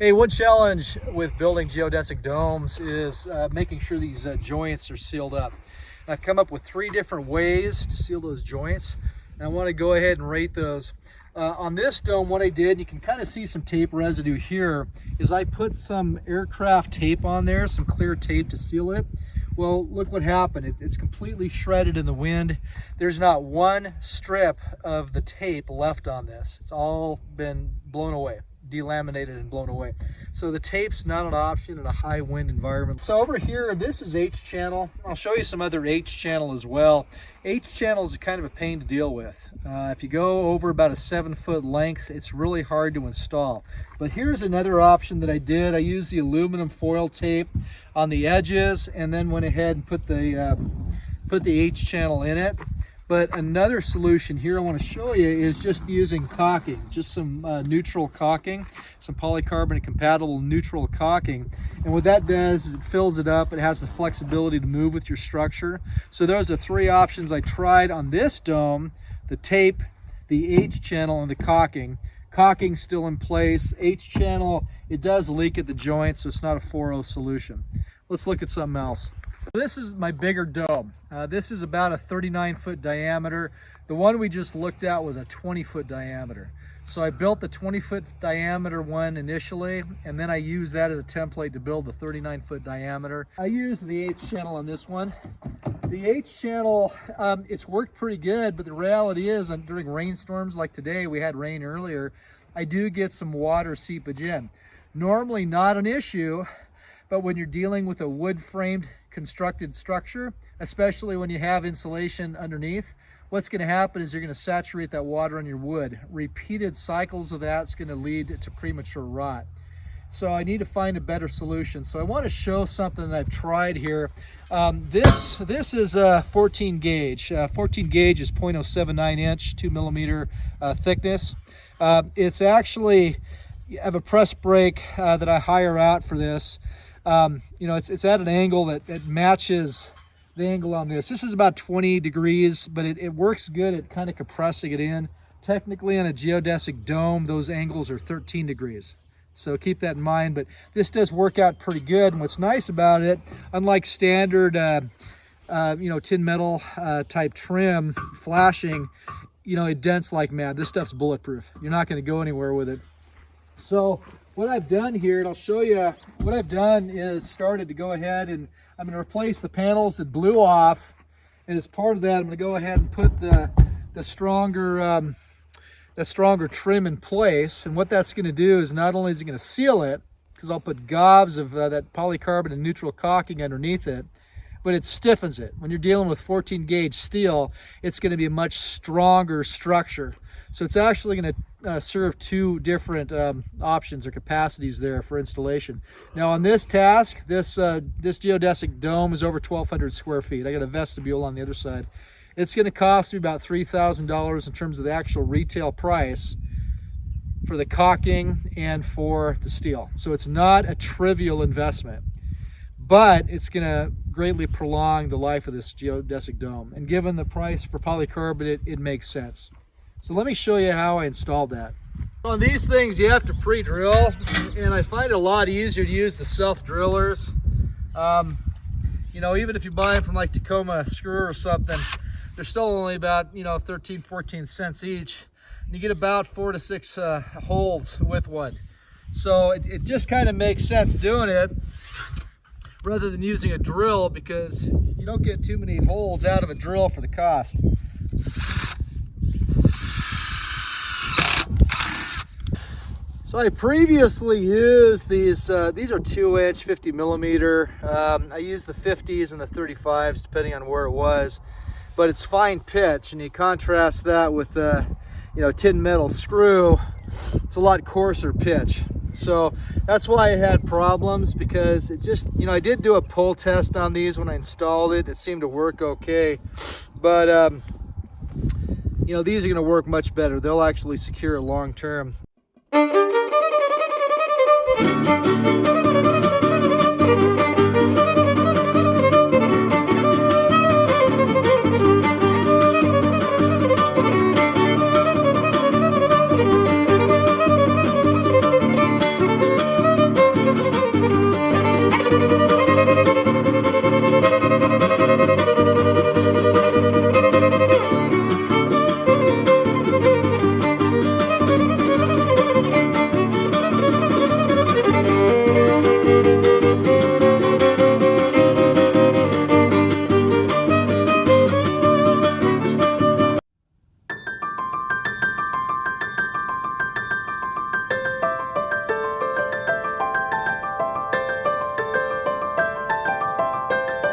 Hey, one challenge with building geodesic domes is making sure these joints are sealed up. I've come up with 3 different ways to seal those joints, and I want to go ahead and rate those. On this dome, what I did, you can kind of see some tape residue here, is I put some aircraft tape on there, some clear tape to seal it. Well, look what happened. It's completely shredded in the wind. There's not one strip of the tape left on this. It's all been blown away, delaminated and blown away. So the tape's not an option in a high wind environment. So over here, this is H channel. I'll show you some other H channel as well. H channel is kind of a pain to deal with. If you go over about a 7-foot length, it's really hard to install. But here's another option that I did. I used the aluminum foil tape on the edges and then went ahead and put the H channel in it. But another solution here I want to show you is just using caulking, just some neutral caulking, some polycarbonate compatible neutral caulking. And what that does is it fills it up. It has the flexibility to move with your structure. So those are 3 options I tried on this dome: the tape, the H channel, and the caulking. Caulking still in place. H channel, it does leak at the joint, so it's not a 4-0 solution. Let's look at something else. This is my bigger dome. This is about a 39-foot diameter. The one we just looked at was a 20-foot diameter. So I built the 20-foot diameter one initially, and then I used that as a template to build the 39-foot diameter. I used the H channel on this one. The H channel, it's worked pretty good, but the reality is during rainstorms like today, we had rain earlier, I do get some water seepage in. Normally not an issue, but when you're dealing with a wood-framed constructed structure, especially when you have insulation underneath, what's going to happen is you're going to saturate that water on your wood. Repeated cycles of that's going to lead to premature rot. So I need to find a better solution. So I want to show something that I've tried here. This is a 14 gauge. 14 gauge is 0.079 inch, 2 millimeter thickness. It's actually, I have a press brake that I hire out for this. It's at an angle that matches the angle on this. This is about 20 degrees, but it works good at kind of compressing it in. Technically on a geodesic dome, those angles are 13 degrees. So keep that in mind, but this does work out pretty good. And what's nice about it, unlike standard, tin metal type trim, flashing, it dents like mad. This stuff's bulletproof. You're not going to go anywhere with it. So what I've done here, and I'll show you, what I've done is started to go ahead and I'm going to replace the panels that blew off. And as part of that, I'm going to go ahead and put the stronger trim in place. And what that's going to do is not only is it going to seal it, because I'll put gobs of that polycarbonate and neutral caulking underneath it, but it stiffens it. When you're dealing with 14 gauge steel, it's going to be a much stronger structure. So it's actually going to serve 2 different options or capacities there for installation. Now on this task, this geodesic dome is over 1,200 square feet. I got a vestibule on the other side. It's going to cost me about $3,000 in terms of the actual retail price for the caulking and for the steel. So it's not a trivial investment, but it's going to greatly prolong the life of this geodesic dome. And given the price for polycarbonate, it makes sense. So let me show you how I installed that. On these things, you have to pre-drill, and I find it a lot easier to use the self-drillers. Even if you buy them from like Tacoma Screw or something, they're still only about 13, 14 cents each. And you get about 4 to 6 holes with one. So it just kind of makes sense doing it rather than using a drill, because you don't get too many holes out of a drill for the cost. So I previously used these are 2-inch 50 millimeter. I used the 50s and the 35s depending on where it was, but it's fine pitch, and you contrast that with tin metal screw. It's a lot coarser pitch. So that's why I had problems, because it just, I did do a pull test on these when I installed it. It seemed to work okay, but these are going to work much better. They'll actually secure it long term.